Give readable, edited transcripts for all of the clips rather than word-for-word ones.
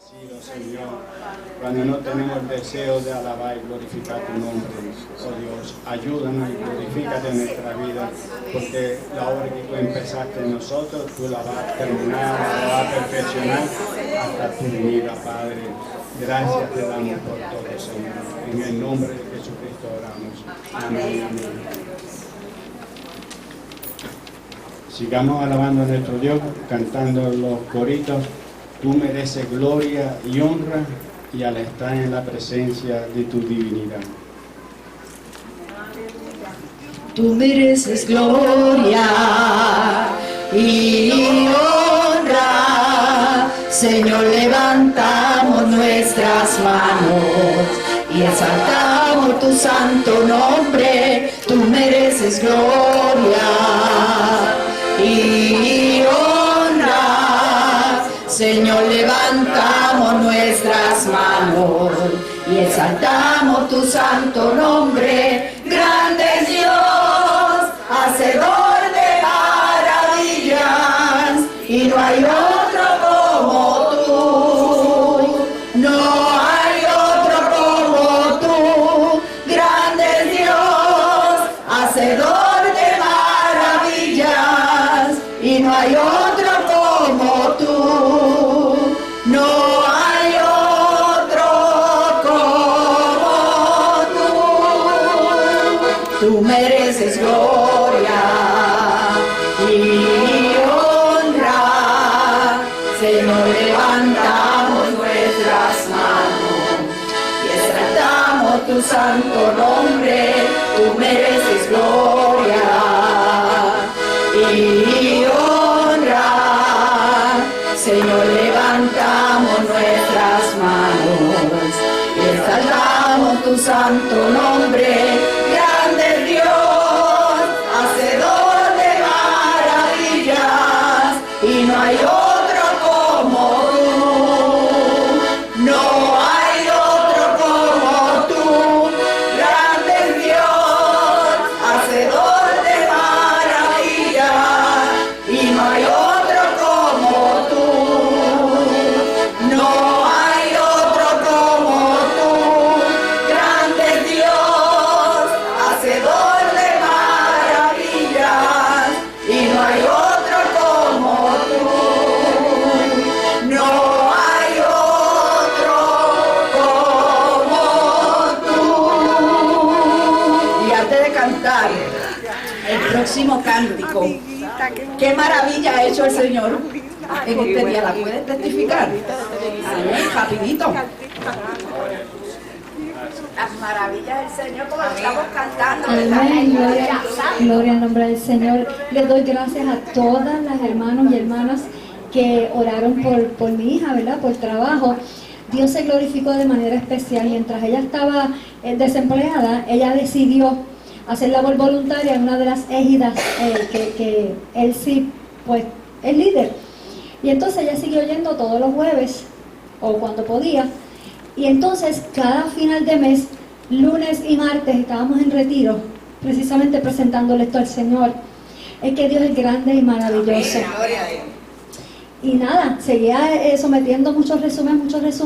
Señor, cuando no tenemos el deseo de alabar y glorificar tu nombre, oh Dios, ayúdanos y glorifícate en nuestra vida, porque la obra que tú empezaste en nosotros, tú la vas a terminar, la vas a perfeccionar hasta tu venida, Padre. Gracias te damos por todo, Señor. En el nombre de Jesucristo oramos. Amén. Amén. Sigamos alabando a nuestro Dios, cantando los coritos. Tú mereces gloria y honra y al estar en la presencia de tu divinidad. Tú mereces gloria y honra, Señor, levantamos nuestras manos y exaltamos tu santo nombre. Tú mereces gloria y honra, Señor, levantamos nuestras manos y exaltamos tu santo nombre. Grande es Dios, hacedor de maravillas, y no hay otro como tú, no hay otro como tú. Grande es Dios, hacedor de maravillas, y no hay otro como tú, no hay otro como tú. Tú mereces gloria y honra, Señor, levantamos nuestras manos y exaltamos tu santo nombre. Tú mereces gloria y honra, Señor, levantamos nuestras manos y exaltamos tu santo nombre. Grande es Dios, hacedor de maravillas, y no hay otro como tú, no hay otro como tú. Grande es Dios, hacedor de maravillas, y no hay otro como tú, no hay otro como tú. Grande es Dios, hacedor de maravillas, y no hay otro como tú, no hay otro como tú. Y antes de cantar el próximo cántico, qué maravilla ha hecho el Señor en este día, ¿la puedes testificar? Amén, rapidito. Las maravillas del Señor, como lo estamos cantando. Amén, gloria al nombre del Señor. Les doy gracias a todas las hermanos y hermanas que oraron por mi hija, ¿verdad? Por trabajo. Dios se glorificó de manera especial. Mientras ella estaba desempleada, ella decidió hacer labor voluntaria en una de las égidas que él sí, pues, es líder. Y entonces ella siguió yendo todos los jueves, o cuando podía. Y entonces, cada final de mes, lunes y martes, estábamos en retiro, precisamente presentándole esto al Señor. Es que Dios es grande y maravilloso. Y nada, seguía sometiendo muchos resúmenes,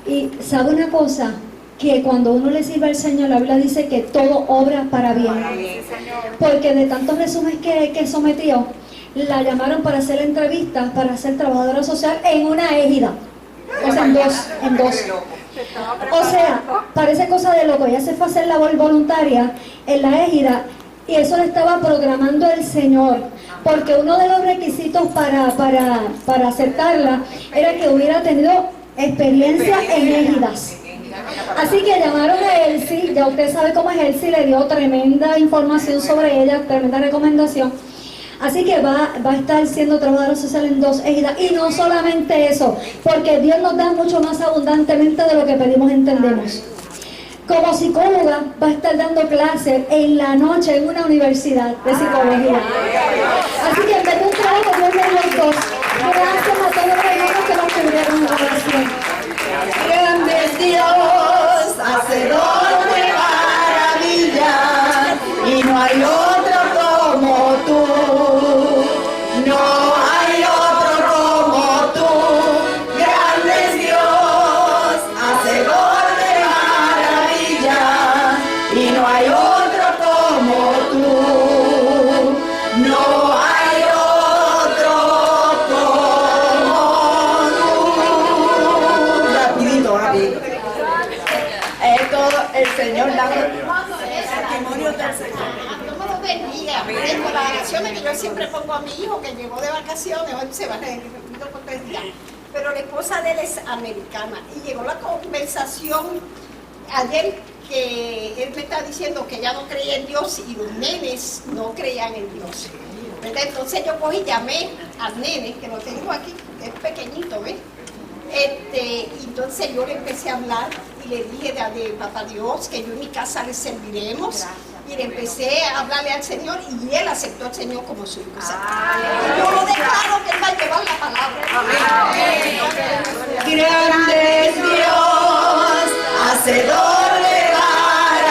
y ¿sabe una cosa? Que cuando uno le sirve al Señor, la Biblia dice que todo obra para bien. Porque de tantos resúmenes que sometió, la llamaron para hacer entrevistas, para ser trabajadora social en una égida. O sea, en dos. O sea, parece cosa de loco. Ella se fue a hacer labor voluntaria en la égida y eso le estaba programando el Señor. Porque uno de los requisitos para aceptarla era que hubiera tenido experiencia en égidas. Así que llamaron a Elsie, ya usted sabe cómo es Elsie, le dio tremenda información sobre ella, tremenda recomendación. Así que va a estar siendo trabajadora social en 2 égidas. Y no solamente eso, porque Dios nos da mucho más abundantemente de lo que pedimos entendemos. Como psicóloga va a estar dando clases en la noche en una universidad de psicología. Así que en vez de un trabajo, Dios me dio los 2. Gracias a todos los hermanos que nos cubrieron en oración. Grande es Dios, hacedor de maravillas, y no hay otro como tú, no hay otro como tú. Grande es Dios. vacaciones, que yo siempre pongo a mi hijo que llegó de vacaciones, hoy se va a reunir por 3 días. Pero la esposa de él es americana y llegó la conversación ayer que él me está diciendo que ella no creía en Dios y los nenes no creían en Dios. ¿Verdad? Entonces yo cogí y llamé al nene, que lo tengo aquí, que es pequeñito, ¿ves? Y entonces yo le empecé a hablar y le dije de Papá Dios que yo en mi casa le serviremos. Y le empecé a hablarle al Señor y él aceptó al Señor como su hijo. O sea, yo lo declaro que él va a llevar la palabra. Grande es Dios, hacedor de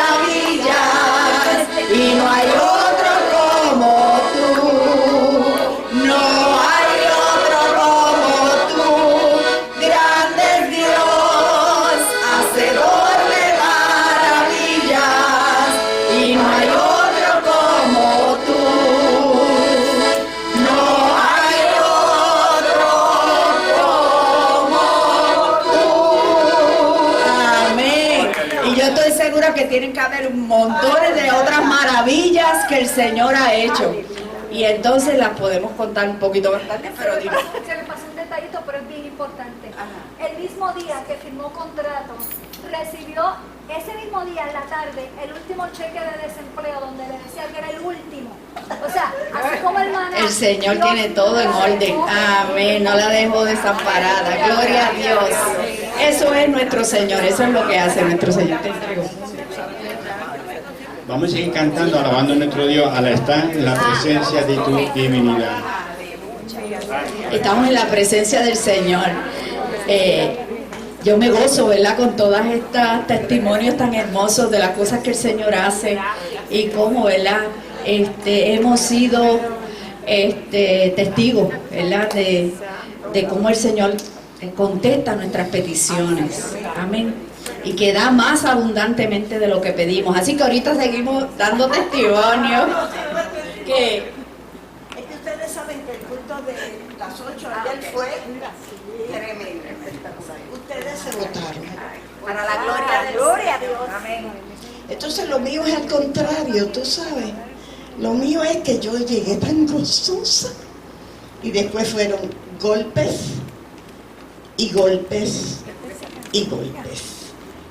maravillas, y no hay otro como tú. No hay otro como tú. Grande es Dios, hacedor de maravillas, y no hay otro como tú. No hay otro como tú. Amén. Y yo estoy segura que tienen que haber montones de otras maravillas que el Señor ha hecho. Y entonces las podemos contar un poquito más tarde, pero dime. Se le pasó un detallito, pero es bien importante. El mismo día que firmó contrato, recibió ese mismo día en la tarde el último cheque de desempleo donde le decía que era el último. O sea, así como hermana. El Señor Dios tiene todo en orden. Amén. No la dejo desamparada. Gloria a Dios. Eso es nuestro Señor. Eso es lo que hace nuestro Señor. Te entrego. Vamos a seguir cantando, alabando a nuestro Dios al estar en la presencia de tu divinidad. Estamos en la presencia del Señor. Yo me gozo, ¿verdad? Con todas estas testimonios tan hermosos de las cosas que el Señor hace y cómo, ¿verdad? Hemos sido testigos, ¿verdad? De cómo el Señor contesta nuestras peticiones. Amén. Y que da más abundantemente de lo que pedimos. Así que ahorita seguimos dando testimonio. Que Es que ustedes saben que el culto de las 8 ayer fue tremendo. Ustedes se votaron. Para la gloria de Dios. Amén. Entonces lo mío es al contrario, tú sabes. Lo mío es que yo llegué tan gozosa y después fueron golpes y golpes y golpes.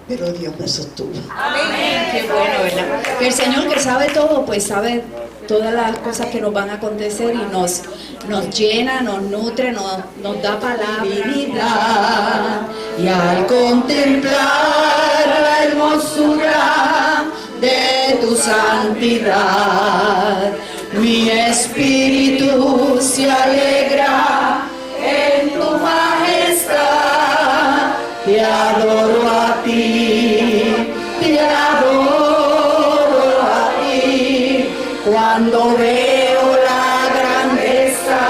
Pero Dios me sostuvo. Amén. Qué bueno, ¿verdad? Que el Señor, que sabe todo, pues sabe todas las cosas que nos van a acontecer y nos llena, nos nutre, nos da palabra. Y al contemplar la hermosura de tu santidad, mi espíritu se alegra en tu majestad. Te adoro a ti, te adoro a ti, cuando veo la grandeza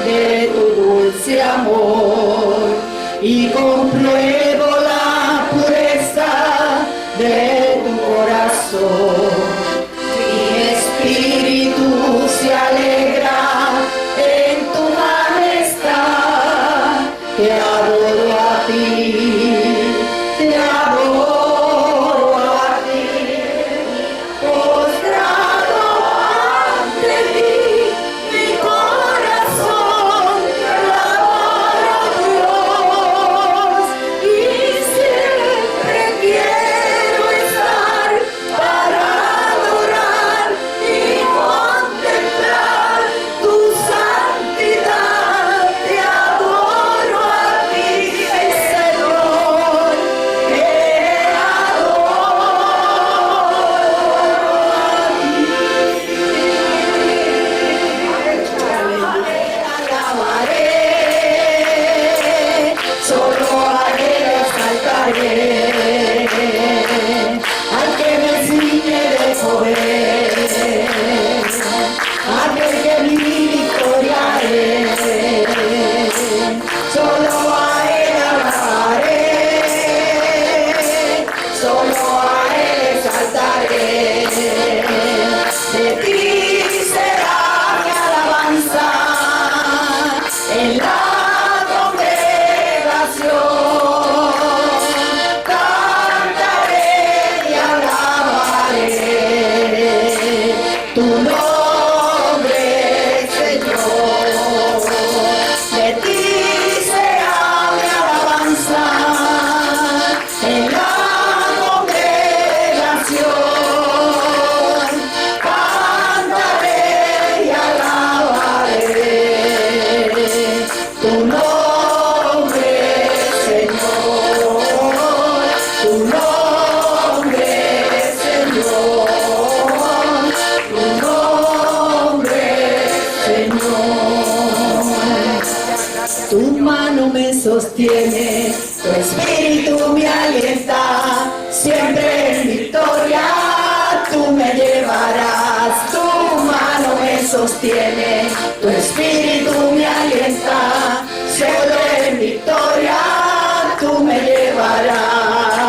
de tu dulce amor y compruebo la pureza de tu corazón. Mi espíritu se alegra en tu majestad. Te adoro a ti, te adoro a ti, postrado ante ti, mi corazón adora a Dios, y siempre quiero estar para adorar y contemplar tu santidad. Te adoro a ti, Señor. mano me sostiene, tu espíritu me alienta, siempre en victoria tú me llevarás. Tu mano me sostiene, tu espíritu me alienta, siempre en victoria tú me llevarás.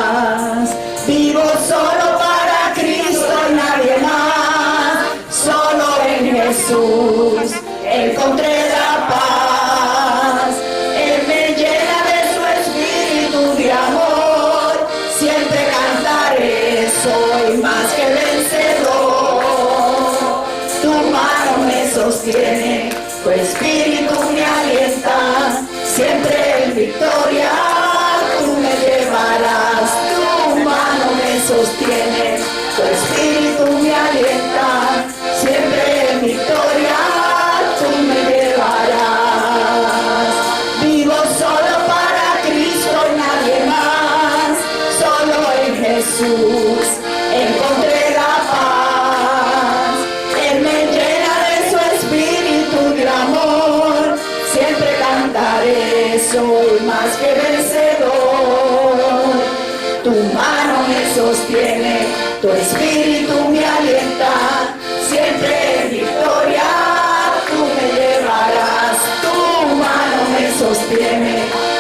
Vivo solo para Cristo y nadie más, solo en Jesús encontré la paz. Él me llena de su espíritu de amor, siempre cantaré, soy más que vencedor. Tu mano me sostiene, tu espíritu me alienta, siempre en victoria tú me llevarás. Tu mano me sostiene, tu espíritu me alienta, siempre en victoria tú me llevarás. Vivo solo para Cristo y nadie más, solo en Jesús encontré la paz. Él me llena de su espíritu de amor, siempre cantaré, soy más que vencedor. Tu mano me sostiene, tu espíritu me alienta, siempre en victoria tú me llevarás. Tu mano me sostiene,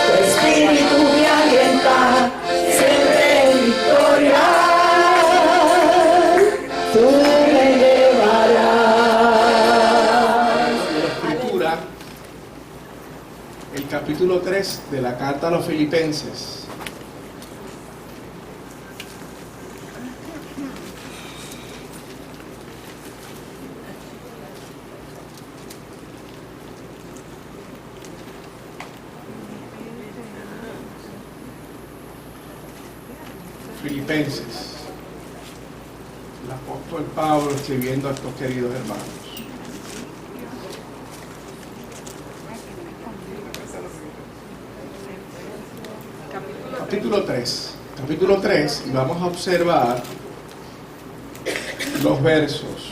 tu espíritu me alienta, siempre en victoria tú me llevarás. La escritura, el capítulo 3 de la carta a los Filipenses. Filipenses, el apóstol Pablo escribiendo a estos queridos hermanos. Capítulo 3, y vamos a observar los versos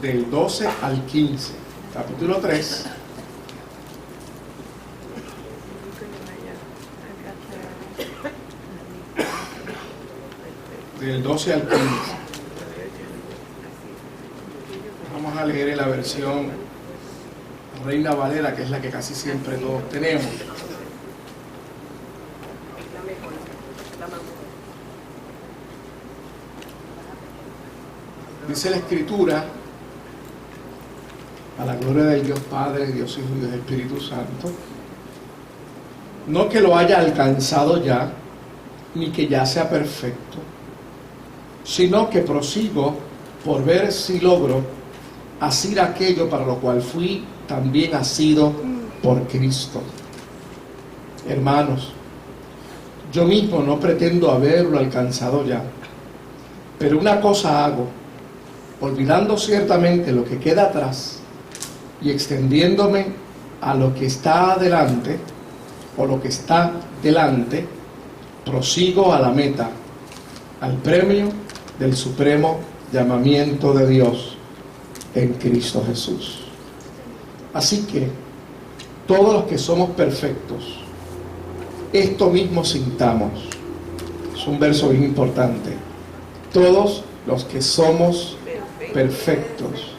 del 12 al 15. Capítulo 3. Del 12 al 15. Vamos a leer en la versión Reina Valera, que es la que casi siempre todos tenemos. Dice la Escritura, a la gloria del Dios Padre, Dios Hijo y Dios Espíritu Santo, no que lo haya alcanzado ya, ni que ya sea perfecto, sino que prosigo por ver si logro asir aquello para lo cual fui también asido por Cristo. Hermanos, yo mismo no pretendo haberlo alcanzado ya, pero una cosa hago, olvidando ciertamente lo que queda atrás y extendiéndome a lo que está adelante, o lo que está delante, prosigo a la meta, al premio del supremo llamamiento de Dios en Cristo Jesús. Así que todos los que somos perfectos, esto mismo sintamos. Es un verso bien importante. Todos los que somos perfectos,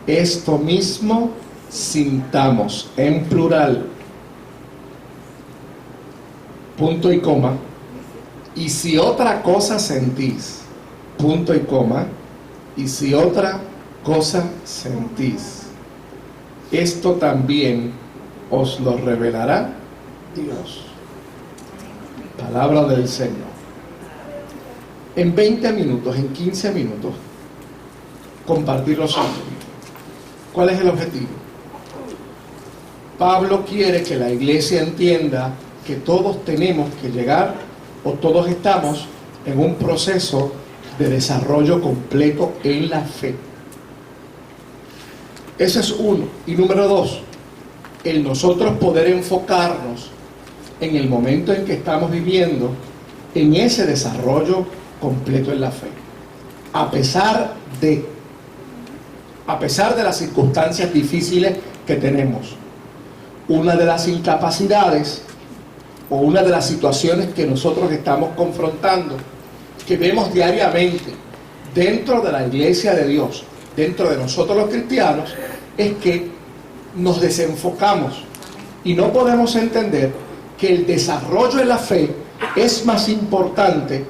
esto mismo sintamos, en plural, punto y coma. Y si otra cosa sentís, punto y coma, y si otra cosa sentís, esto también os lo revelará Dios. Palabra del Señor. En 20 minutos, en 15 minutos, compartir lo siguiente. ¿Cuál es el objetivo? Pablo quiere que la iglesia entienda que todos tenemos que llegar, o todos estamos en un proceso de desarrollo completo en la fe. Ese es uno. Y número dos, el nosotros poder enfocarnos en el momento en que estamos viviendo en ese desarrollo completo en la fe. A pesar de las circunstancias difíciles que tenemos. una de las incapacidades o una de las situaciones que nosotros estamos confrontando, que vemos diariamente dentro de la iglesia de Dios, dentro de nosotros los cristianos, es que nos desenfocamos y no podemos entender que el desarrollo de la fe es más importante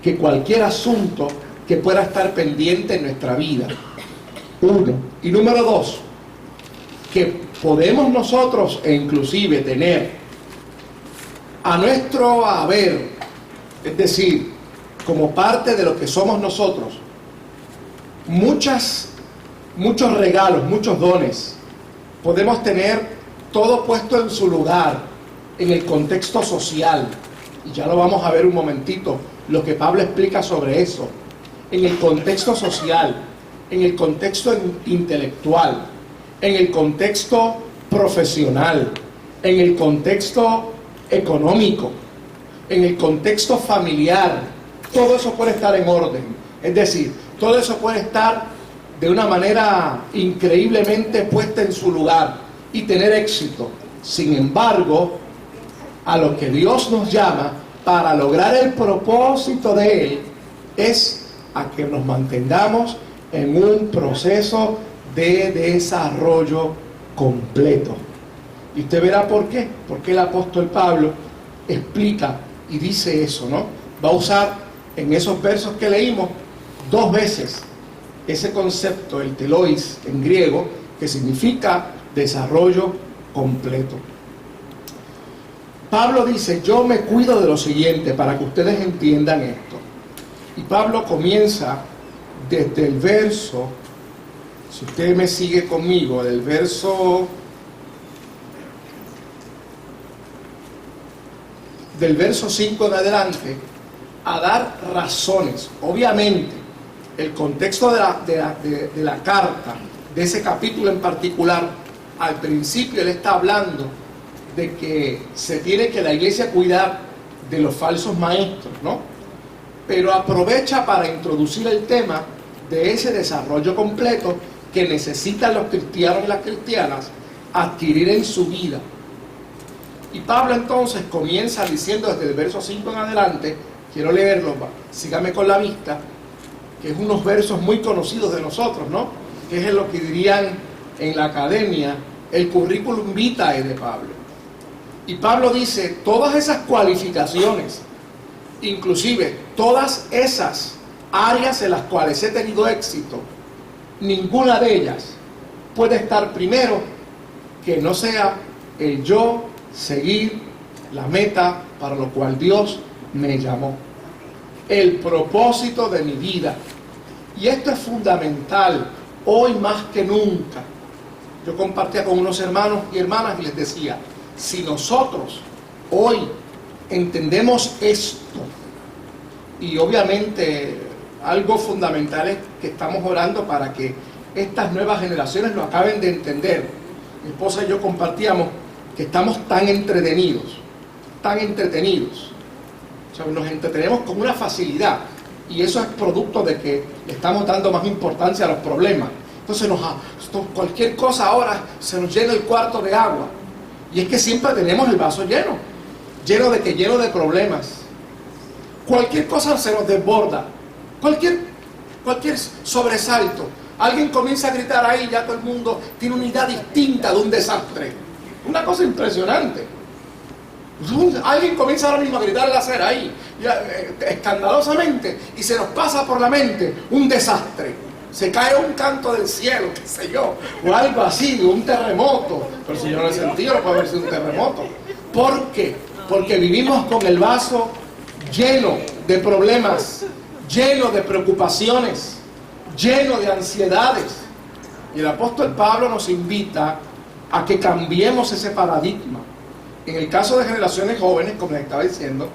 que cualquier asunto que pueda estar pendiente en nuestra vida. Uno. Y número dos, que podemos nosotros e inclusive tener a nuestro haber, es decir, como parte de lo que somos nosotros, muchos regalos, muchos dones. Podemos tener todo puesto en su lugar, en el contexto social, y ya lo vamos a ver un momentito, lo que Pablo explica sobre eso, en el contexto social, en el contexto intelectual, en el contexto profesional, en el contexto económico, en el contexto familiar. Todo eso puede estar en orden, es decir, todo eso puede estar de una manera increíblemente puesta en su lugar y tener éxito. Sin embargo, a lo que Dios nos llama para lograr el propósito de Él es a que nos mantengamos en un proceso de desarrollo completo. Y usted verá por qué. Porque el apóstol Pablo explica y dice eso, ¿no? Va a usar en esos versos que leímos 2 veces ese concepto, el telois en griego, que significa desarrollo completo. Pablo dice, yo me cuido de lo siguiente para que ustedes entiendan esto. Y Pablo comienza desde el verso, si usted me sigue conmigo, del verso 5 en adelante, a dar razones. Obviamente, el contexto de la carta, de ese capítulo en particular, al principio él está hablando de que se tiene que la iglesia cuidar de los falsos maestros, ¿no? Pero aprovecha para introducir el tema de ese desarrollo completo que necesitan los cristianos y las cristianas adquirir en su vida. Y Pablo entonces comienza diciendo desde el verso 5 en adelante, quiero leerlo, sígame con la vista, que es unos versos muy conocidos de nosotros, ¿no? Que es lo que dirían en la academia el currículum vitae de Pablo. Y Pablo dice, todas esas cualificaciones, inclusive todas esas áreas en las cuales he tenido éxito, ninguna de ellas puede estar primero que no sea el yo seguir la meta para lo cual Dios me llamó, el propósito de mi vida. Y esto es fundamental hoy más que nunca. Yo compartía con unos hermanos y hermanas y les decía, si nosotros hoy entendemos esto, y obviamente algo fundamental es que estamos orando para que estas nuevas generaciones lo acaben de entender. Mi esposa y yo compartíamos que estamos tan entretenidos, o sea, nos entretenemos con una facilidad, y eso es producto de que le estamos dando más importancia a los problemas. Entonces cualquier cosa ahora se nos llena el cuarto de agua, y es que siempre tenemos el vaso lleno de problemas. Cualquier cosa se nos desborda, cualquier sobresalto, alguien comienza a gritar ahí, ya todo el mundo tiene una idea distinta de un desastre, una cosa impresionante. Alguien comienza ahora mismo a gritar en la acera ahí, escandalosamente, y se nos pasa por la mente un desastre. Se cae un canto del cielo, qué sé yo, o algo así, de un terremoto. Pero si yo no lo he sentido, no puede haber sido un terremoto. ¿Por qué? Porque vivimos con el vaso lleno de problemas, lleno de preocupaciones, lleno de ansiedades. Y el apóstol Pablo nos invita a que cambiemos ese paradigma. En el caso de generaciones jóvenes, como les estaba diciendo,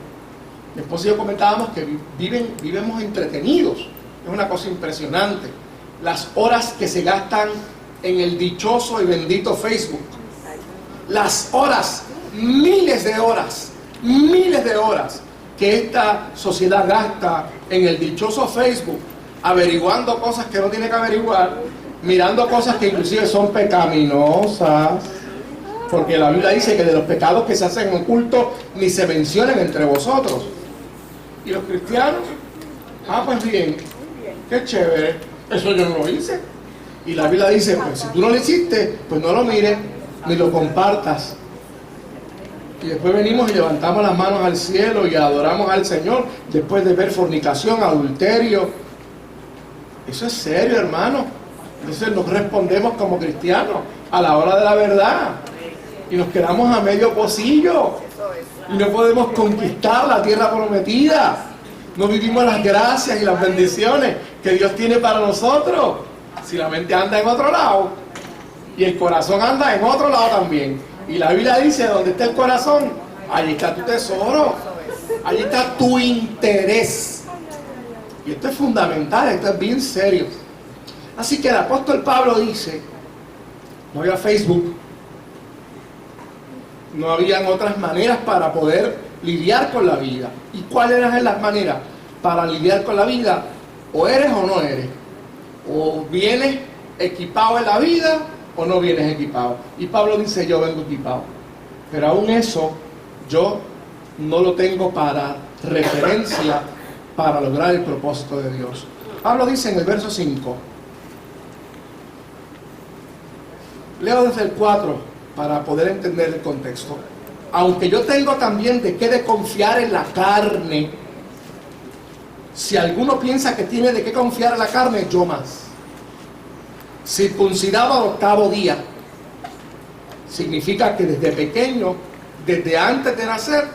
mi esposa y yo comentábamos que vivimos entretenidos. Es una cosa impresionante. Las horas que se gastan en el dichoso y bendito Facebook. Las horas, miles de horas que esta sociedad gasta en el dichoso Facebook, averiguando cosas que no tiene que averiguar, mirando cosas que inclusive son pecaminosas. Porque la Biblia dice que de los pecados que se hacen ocultos ni se mencionan entre vosotros. ¿Y los cristianos? Pues bien, qué chévere, eso yo no lo hice. Y la Biblia dice, pues si tú no lo hiciste, pues no lo mires, ni lo compartas. Y después venimos y levantamos las manos al cielo y adoramos al Señor, después de ver fornicación, adulterio. Eso es serio, hermano. Entonces nos respondemos como cristianos a la hora de la verdad. Y nos quedamos a medio pocillo. Y no podemos conquistar la tierra prometida. No vivimos las gracias y las bendiciones que Dios tiene para nosotros. Si la mente anda en otro lado y el corazón anda en otro lado también. Y la Biblia dice, donde está el corazón, allí está tu tesoro, allí está tu interés. Y esto es fundamental, esto es bien serio. Así que el apóstol Pablo dice, no había Facebook, no habían otras maneras para poder lidiar con la vida. ¿Y cuáles eran las maneras para lidiar con la vida? O eres o no eres. O vienes equipado en la vida o no vienes equipado. Y Pablo dice, yo vengo equipado. Pero aún eso, yo no lo tengo para referencia para lograr el propósito de Dios. Pablo dice en el verso 5, leo desde el 4 para poder entender el contexto. Aunque yo tengo también de qué de confiar en la carne, si alguno piensa que tiene de qué confiar en la carne, yo más. Circuncidado al 8º día, significa que desde pequeño, desde antes de nacer,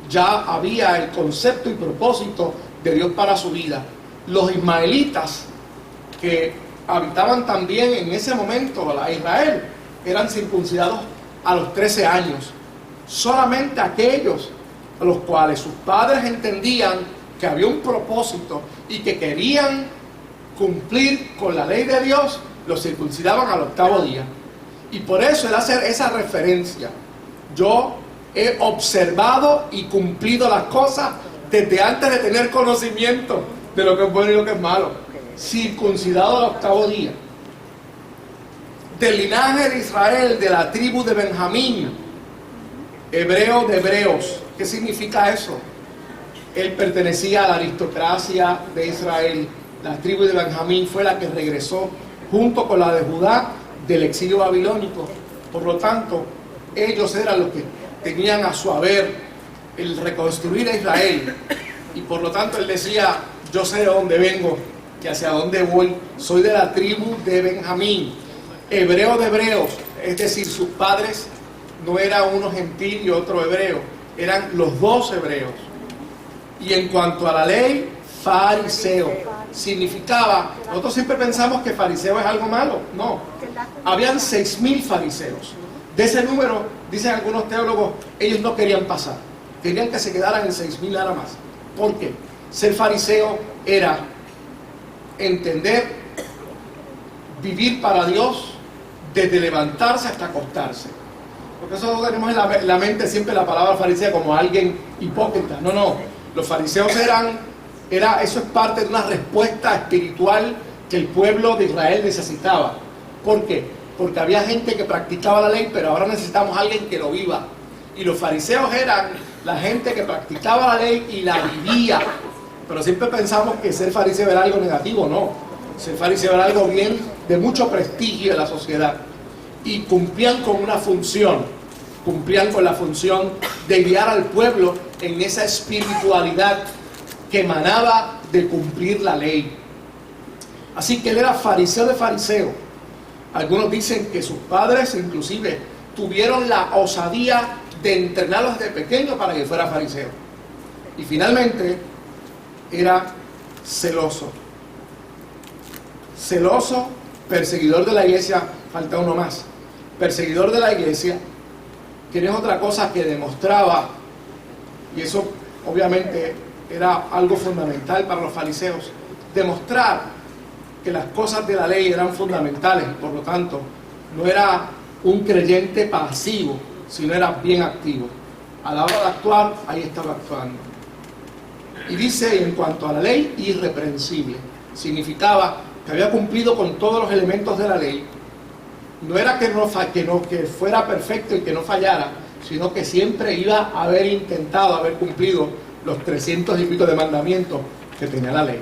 ya había el concepto y propósito de Dios para su vida. Los ismaelitas que habitaban también en ese momento a Israel eran circuncidados a los 13 años. Solamente aquellos a los cuales sus padres entendían que había un propósito y que querían cumplir con la ley de Dios, los circuncidaban al 8º día. Y por eso él hace esa referencia. Yo he observado y cumplido las cosas desde antes de tener conocimiento de lo que es bueno y lo que es malo. Circuncidado al 8º día. Del linaje de Israel, de la tribu de Benjamín, hebreo de hebreos. ¿Qué significa eso? Él pertenecía a la aristocracia de Israel. La tribu de Benjamín fue la que regresó junto con la de Judá del exilio babilónico. Por lo tanto, ellos eran los que tenían a su haber el reconstruir a Israel. Y por lo tanto él decía, yo sé de dónde vengo y hacia dónde voy. Soy de la tribu de Benjamín, hebreo de hebreos. Es decir, sus padres no eran uno gentil y otro hebreo, eran los dos hebreos. Y en cuanto a la ley, fariseo. Significaba, nosotros siempre pensamos que fariseo es algo malo. No, habían 6.000 fariseos. De ese número, dicen algunos teólogos, ellos no querían pasar, querían que se quedaran en 6.000 nada más. ¿Por qué? Ser fariseo era entender, vivir para Dios desde levantarse hasta acostarse. Porque eso tenemos en la mente siempre la palabra fariseo como alguien hipócrita. No, no, los fariseos eso es parte de una respuesta espiritual que el pueblo de Israel necesitaba. ¿Por qué? Porque había gente que practicaba la ley, pero ahora necesitamos a alguien que lo viva. Y los fariseos eran la gente que practicaba la ley y la vivía. Pero siempre pensamos que ser fariseo era algo negativo. No, ser fariseo era algo bien, de mucho prestigio en la sociedad. Y cumplían con una función, cumplían con la función de guiar al pueblo en esa espiritualidad que emanaba de cumplir la ley. Así que él era fariseo de fariseo. Algunos dicen que sus padres inclusive tuvieron la osadía de entrenarlo desde pequeño para que fuera fariseo. Y finalmente era celoso. Celoso, perseguidor de la iglesia, falta uno más. Perseguidor de la iglesia, que no es otra cosa que demostraba, y eso obviamente era algo fundamental para los fariseos, demostrar que las cosas de la ley eran fundamentales, por lo tanto, no era un creyente pasivo, sino era bien activo. A la hora de actuar, ahí estaba actuando. Y dice, en cuanto a la ley, irreprensible. Significaba que había cumplido con todos los elementos de la ley no era que fuera perfecto y que no fallara, sino que siempre iba a haber intentado, haber cumplido los 300 y pico de mandamientos que tenía la ley.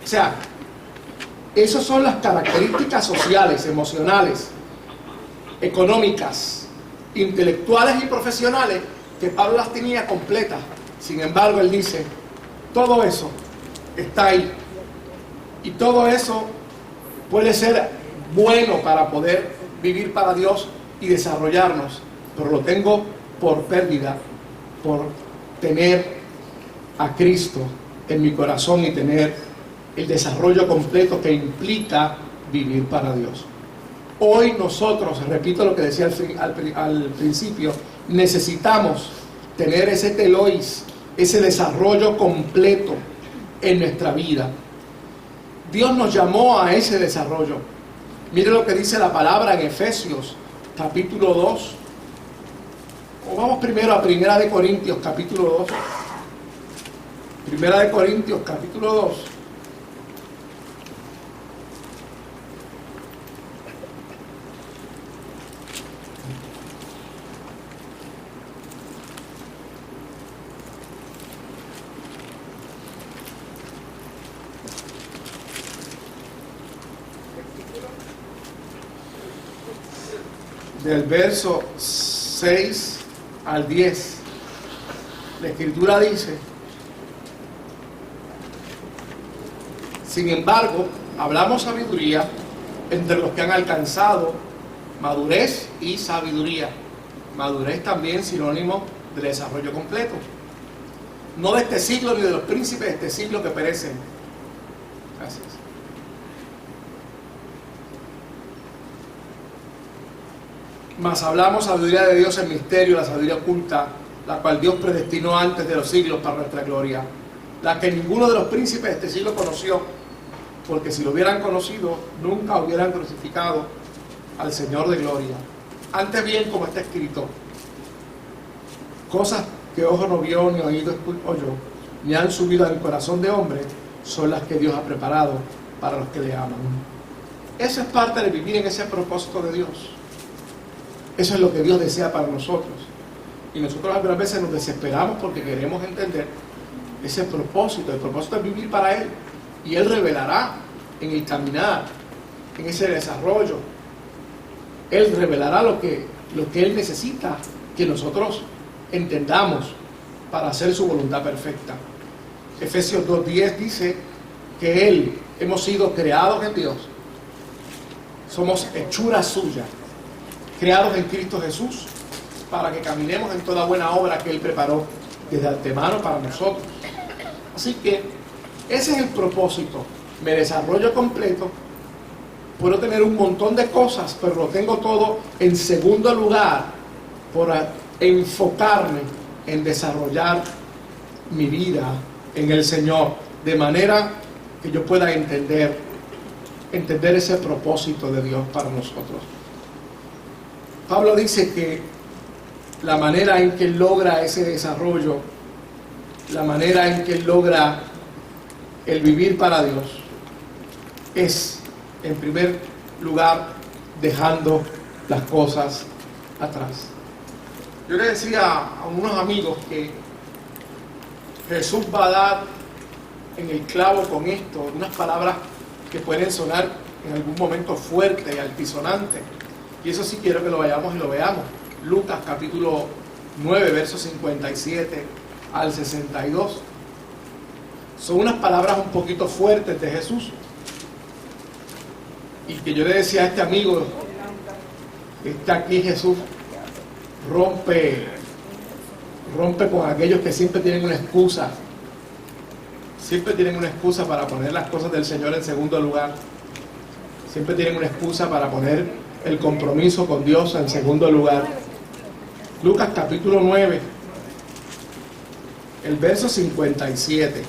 O sea, esas son las características sociales, emocionales, económicas, intelectuales y profesionales que Pablo las tenía completas. Sin embargo, él dice, todo eso está ahí. Y todo eso puede ser bueno para poder vivir para Dios y desarrollarnos, pero lo tengo por pérdida, por tener a Cristo en mi corazón y tener el desarrollo completo que implica vivir para Dios. Hoy nosotros, repito lo que decía al principio, necesitamos tener ese telois, ese desarrollo completo en nuestra vida. Dios nos llamó a ese desarrollo. Mire lo que dice la palabra en Efesios, capítulo 2. O vamos primero a Primera de Corintios, capítulo 2. Primera de Corintios, capítulo 2. Del verso 6 al 10, la Escritura dice: sin embargo, hablamos sabiduría entre los que han alcanzado madurez y sabiduría. Madurez también sinónimo de desarrollo completo. No de este siglo ni de los príncipes de este siglo que perecen. Gracias. Mas hablamos sabiduría de Dios en misterio, la sabiduría oculta, la cual Dios predestinó antes de los siglos para nuestra gloria, la que ninguno de los príncipes de este siglo conoció, porque si lo hubieran conocido, nunca hubieran crucificado al Señor de gloria. Antes bien, como está escrito, cosas que ojo no vio, ni oído oyó, ni han subido al corazón de hombre, son las que Dios ha preparado para los que le aman. Eso es parte de vivir en ese propósito de Dios. Eso es lo que Dios desea para nosotros. Y nosotros algunas veces nos desesperamos porque queremos entender ese propósito. El propósito es vivir para Él. Y Él revelará en el caminar, en ese desarrollo. Él revelará lo que Él necesita que nosotros entendamos para hacer su voluntad perfecta. Efesios 2:10 dice que Él, hemos sido creados en Dios. Somos hechura suya, creados en Cristo Jesús, para que caminemos en toda buena obra que Él preparó desde antemano para nosotros. Así que ese es el propósito. Me desarrollo completo. Puedo tener un montón de cosas, pero lo tengo todo en segundo lugar por enfocarme en desarrollar mi vida en el Señor, de manera que yo pueda entender ese propósito de Dios para nosotros. Pablo dice que la manera en que él logra ese desarrollo, la manera en que él logra el vivir para Dios, es, en primer lugar, dejando las cosas atrás. Yo le decía a unos amigos que Jesús va a dar en el clavo con esto, unas palabras que pueden sonar en algún momento fuerte y altisonante. Y eso sí quiero que lo vayamos y lo veamos. Lucas capítulo 9, versos 57 al 62. Son unas palabras un poquito fuertes de Jesús. Y que yo le decía a este amigo, está aquí Jesús, rompe con aquellos que siempre tienen una excusa. Siempre tienen una excusa para poner las cosas del Señor en segundo lugar. Siempre tienen una excusa para poner el compromiso con Dios en segundo lugar. Lucas capítulo 9, el verso 57.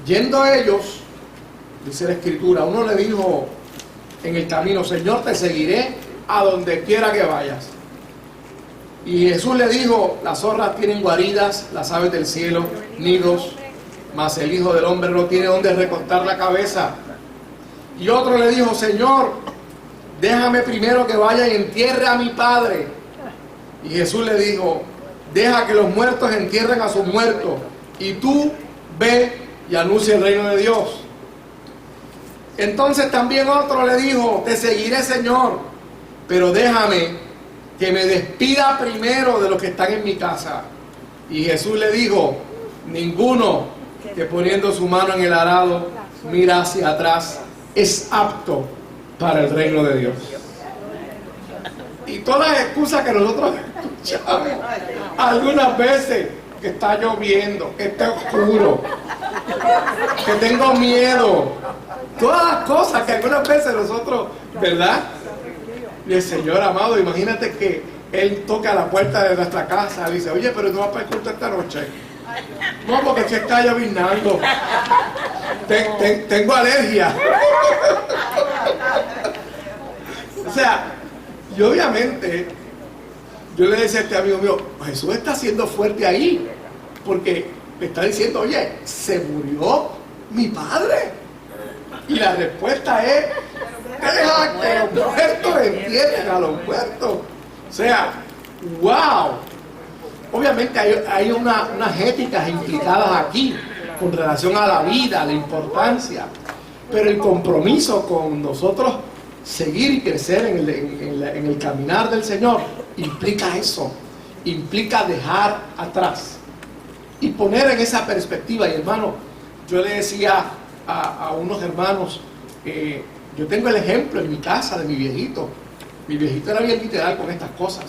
Yendo ellos, dice la Escritura, uno le dijo en el camino: Señor, te seguiré a donde quiera que vayas. Y Jesús le dijo, las zorras tienen guaridas, las aves del cielo, nidos, mas el Hijo del Hombre no tiene donde recostar la cabeza. Y otro le dijo, Señor, déjame primero que vaya y entierre a mi Padre. Y Jesús le dijo, deja que los muertos entierren a sus muertos, y tú ve y anuncia el reino de Dios. Entonces también otro le dijo, te seguiré, Señor, pero déjame que me despida primero de los que están en mi casa. Y Jesús le dijo, ninguno que poniendo su mano en el arado mira hacia atrás es apto para el reino de Dios. Y todas las excusas que nosotros escuchamos algunas veces, que está lloviendo, que está oscuro, que tengo miedo, todas las cosas que algunas veces nosotros, ¿verdad? Y el Señor amado, imagínate que Él toca la puerta de nuestra casa y dice, oye, pero tú vas para el culto esta noche. No, porque es que está lloviznando. Tengo alergia. O sea, y obviamente, yo le decía a este amigo mío, Jesús está siendo fuerte ahí, porque me está diciendo, oye, ¿se murió mi padre? Y la respuesta es, deja que los muertos entierren a los muertos. O sea, wow. Obviamente hay unas éticas implicadas aquí con relación a la vida, a la importancia, pero el compromiso con nosotros seguir y crecer en el caminar del Señor implica eso, implica dejar atrás y poner en esa perspectiva. Y hermano, yo le decía a unos hermanos, yo tengo el ejemplo en mi casa de mi viejito. Mi viejito era bien literal con estas cosas.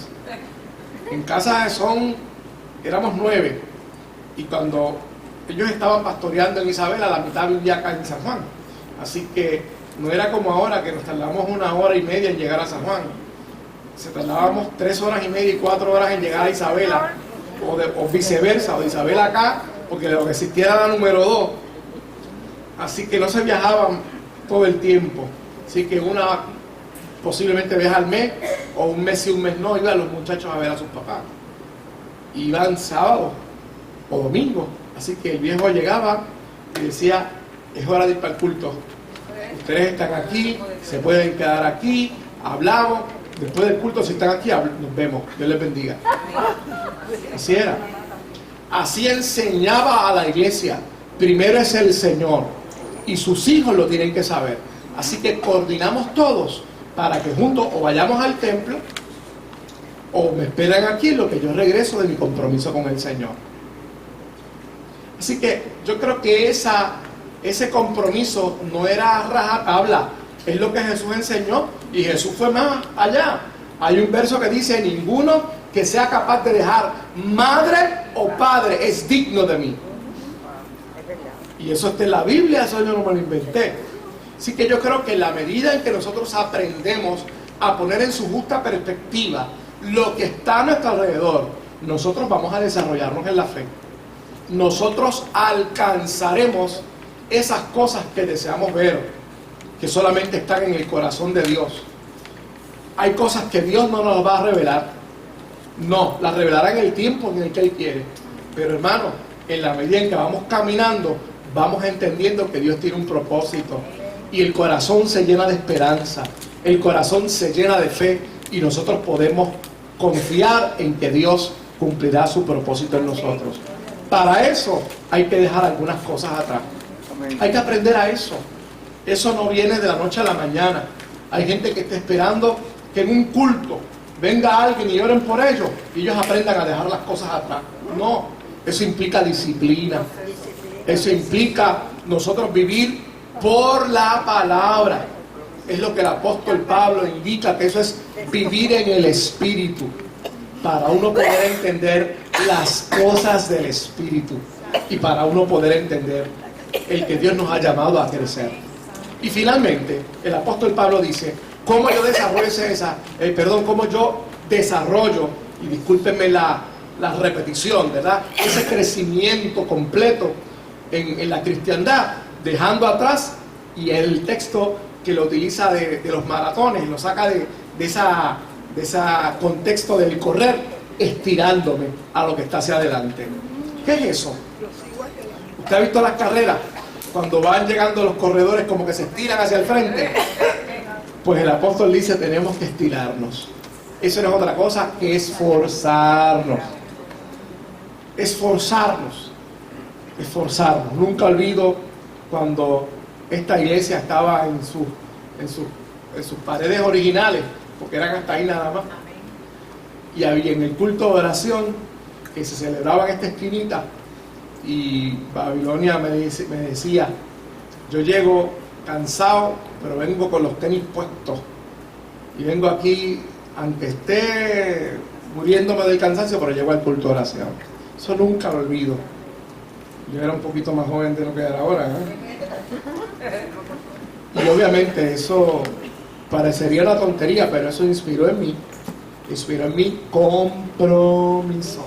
En casa éramos 9, y cuando ellos estaban pastoreando en Isabela, la mitad vivía acá en San Juan. Así que no era como ahora, que nos tardamos 1 hora y media en llegar a San Juan. Se tardábamos 3 horas y media y 4 horas en llegar a Isabela, o viceversa, o de Isabela acá, porque lo que existía era la número 2. Así que no se viajaban todo el tiempo. Así que posiblemente viaja al mes, o un mes sí, un mes no, iban los muchachos a ver a sus papás. Iban sábado o domingo. Así que el viejo llegaba y decía, es hora de ir para el culto. Ustedes están aquí, se pueden quedar aquí, hablamos. Después del culto, si están aquí, nos vemos. Dios les bendiga. Así era. Así enseñaba a la iglesia. Primero es el Señor, y sus hijos lo tienen que saber. Así que coordinamos todos para que juntos o vayamos al templo, o me esperan aquí en lo que yo regreso de mi compromiso con el Señor. Así que yo creo que ese compromiso no era rajatabla, es lo que Jesús enseñó, y Jesús fue más allá. Hay un verso que dice, ninguno que sea capaz de dejar madre o padre es digno de mí. Y eso está en la Biblia, eso yo no me lo inventé. Así que yo creo que en la medida en que nosotros aprendemos a poner en su justa perspectiva lo que está a nuestro alrededor, nosotros vamos a desarrollarnos en la fe. Nosotros alcanzaremos esas cosas que deseamos ver, que solamente están en el corazón de Dios. Hay cosas que Dios no nos va a revelar. No, las revelará en el tiempo en el que Él quiere. Pero hermano, en la medida en que vamos caminando, vamos entendiendo que Dios tiene un propósito. Y el corazón se llena de esperanza, el corazón se llena de fe, y nosotros podemos confiar en que Dios cumplirá su propósito en nosotros. Para eso hay que dejar algunas cosas atrás. Hay que aprender a eso. Eso no viene de la noche a la mañana. Hay gente que está esperando que en un culto venga alguien y oren por ellos y ellos aprendan a dejar las cosas atrás. No, eso implica disciplina. Eso implica nosotros vivir por la palabra. Es lo que el apóstol Pablo indica, que eso es vivir en el Espíritu, para uno poder entender las cosas del Espíritu y para uno poder entender el que Dios nos ha llamado a crecer. Y finalmente, el apóstol Pablo dice, ¿cómo yo desarrollo, y discúlpenme la repetición, ¿verdad? Ese crecimiento completo en la cristiandad, dejando atrás, y el texto que lo utiliza de los maratones, lo saca de ese contexto del correr, estirándome a lo que está hacia adelante. ¿Qué es eso? ¿Usted ha visto las carreras? Cuando van llegando los corredores como que se estiran hacia el frente. Pues el apóstol dice, tenemos que estirarnos. Eso no es otra cosa que esforzarnos. Esforzarnos. Esforzarnos. Nunca olvido cuando esta iglesia estaba en sus paredes originales, porque eran hasta ahí nada más. Y había en el culto de oración que se celebraba en esta esquinita, y Babilonia me decía, yo llego cansado, pero vengo con los tenis puestos, y vengo aquí, aunque esté muriéndome del cansancio, pero llego al culto de oración. Eso nunca lo olvido. Yo era un poquito más joven de lo que era ahora, Y obviamente eso parecería una tontería, pero eso inspiró en mí compromiso,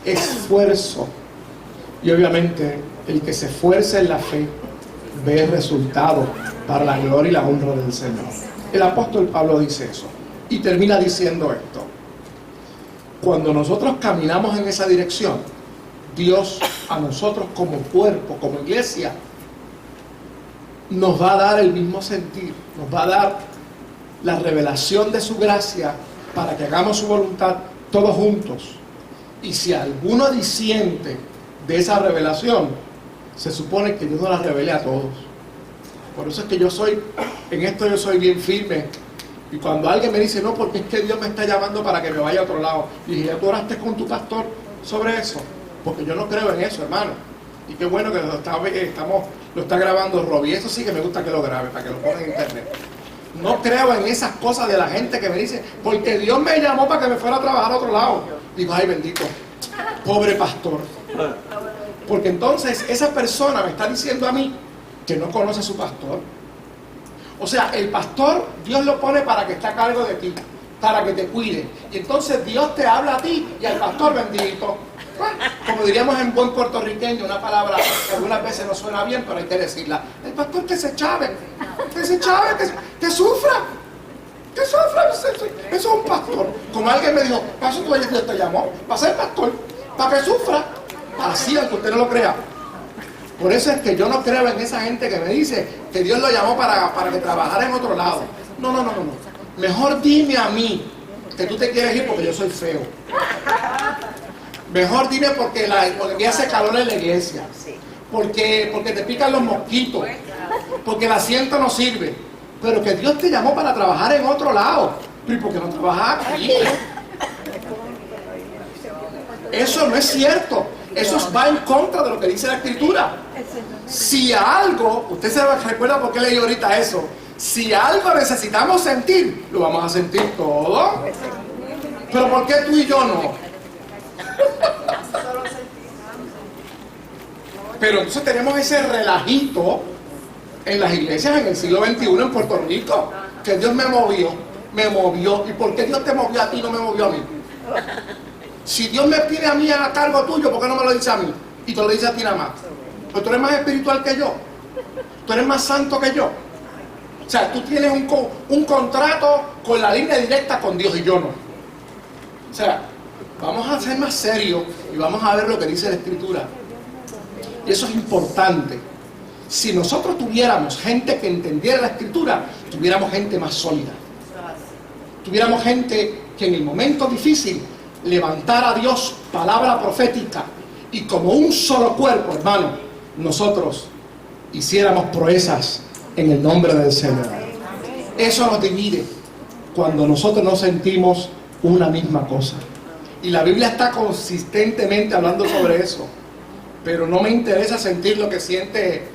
esfuerzo. Y obviamente el que se esfuerza en la fe ve el resultado para la gloria y la honra del Señor. El apóstol Pablo dice eso y termina diciendo esto: cuando nosotros caminamos en esa dirección, Dios a nosotros como cuerpo, como iglesia, nos va a dar el mismo sentir, nos va a dar la revelación de su gracia para que hagamos su voluntad todos juntos. Y si alguno disiente de esa revelación, se supone que Dios no la revele a todos. Por eso es que en esto yo soy bien firme. Y cuando alguien me dice, no, porque es que Dios me está llamando para que me vaya a otro lado, y dije, ¿ya tú oraste con tu pastor sobre eso? Porque yo no creo en eso, hermano. Y qué bueno que lo está grabando Robbie. Eso sí que me gusta que lo grabe, para que lo ponga en internet. No creo en esas cosas de la gente que me dice, porque Dios me llamó para que me fuera a trabajar a otro lado. Digo, ay bendito, pobre pastor. Porque entonces esa persona me está diciendo a mí que no conoce a su pastor. O sea, el pastor, Dios lo pone para que esté a cargo de ti, para que te cuide. Y entonces Dios te habla a ti y al pastor, bendito. Como diríamos en buen puertorriqueño, una palabra que algunas veces no suena bien, pero hay que decirla. El pastor que se chave, que sufra. Eso es un pastor. Como alguien me dijo, ¿para eso Dios te llamó? Para ser pastor, para que sufra. Así, aunque usted no lo crea. Por eso es que yo no creo en esa gente que me dice que Dios lo llamó para que trabajara en otro lado. No. Mejor dime a mí que tú te quieres ir porque yo soy feo. Mejor dime porque aquí hace calor en la iglesia. Porque te pican los mosquitos. Porque el asiento no sirve. Pero que Dios te llamó para trabajar en otro lado. ¿Y por qué no trabajas aquí? Eso no es cierto. Eso va en contra de lo que dice la Escritura. Si algo, usted se recuerda por qué leí ahorita eso. Si algo necesitamos sentir, lo vamos a sentir todo. Pero ¿por qué tú y yo no? Pero entonces tenemos ese relajito en las iglesias en el siglo XXI en Puerto Rico, que Dios me movió. ¿Y por qué Dios te movió a ti y no me movió a mí? Si Dios me pide a mí a cargo tuyo, ¿por qué no me lo dice a mí? Y te lo dice a ti nada más. Pues tú eres más espiritual que yo. Tú eres más santo que yo. O sea, tú tienes un contrato con la línea directa con Dios y yo no. O sea, vamos a ser más serios y vamos a ver lo que dice la Escritura. Y eso es importante. Si nosotros tuviéramos gente que entendiera la Escritura, tuviéramos gente más sólida. Tuviéramos gente que en el momento difícil levantara a Dios palabra profética y como un solo cuerpo, hermano, nosotros hiciéramos proezas en el nombre del Señor. Eso nos divide cuando nosotros no sentimos una misma cosa. Y la Biblia está consistentemente hablando sobre eso. Pero no me interesa sentir lo que siente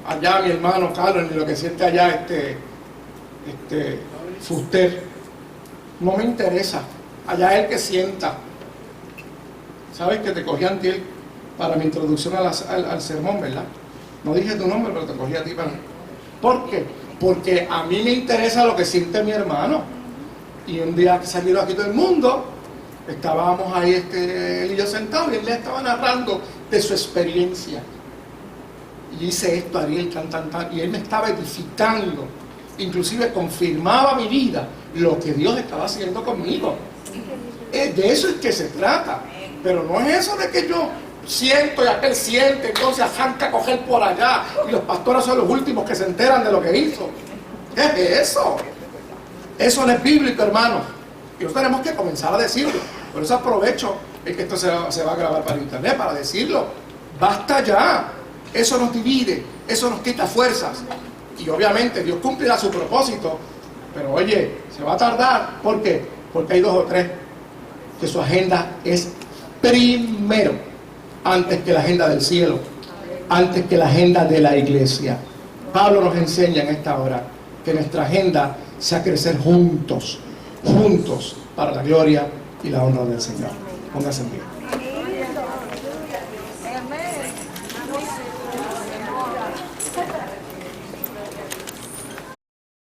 allá mi hermano Carlos, ni lo que siente allá Fuster. No me interesa. Allá él que sienta. ¿Sabes que te cogí a ti para mi introducción al sermón, verdad? No dije tu nombre, pero te cogí a ti para... ¿Por qué? Porque a mí me interesa lo que siente mi hermano. Y un día que salieron aquí todo el mundo, estábamos ahí él y yo sentados, y él le estaba narrando de su experiencia. Y hice esto, Ariel, y él me estaba edificando inclusive confirmaba mi vida lo que Dios estaba haciendo conmigo. De eso es que se trata, pero no es eso de que yo siento y aquel siente, entonces arranca a coger por allá y los pastores son los últimos que se enteran de lo que hizo. ¿Qué es eso? Eso no es bíblico, hermanos, y nosotros tenemos que comenzar a decirlo. Por eso aprovecho que esto se va a grabar para internet, para decirlo. Basta ya, eso nos divide, eso nos quita fuerzas, y obviamente Dios cumplirá su propósito, pero oye, se va a tardar. ¿Por qué? Porque hay 2 o 3 que su agenda es primero, antes que la agenda del cielo, antes que la agenda de la iglesia. Pablo nos enseña en esta hora que nuestra agenda sea crecer juntos, juntos, para la gloria y la honra del Señor. Póngase en pie.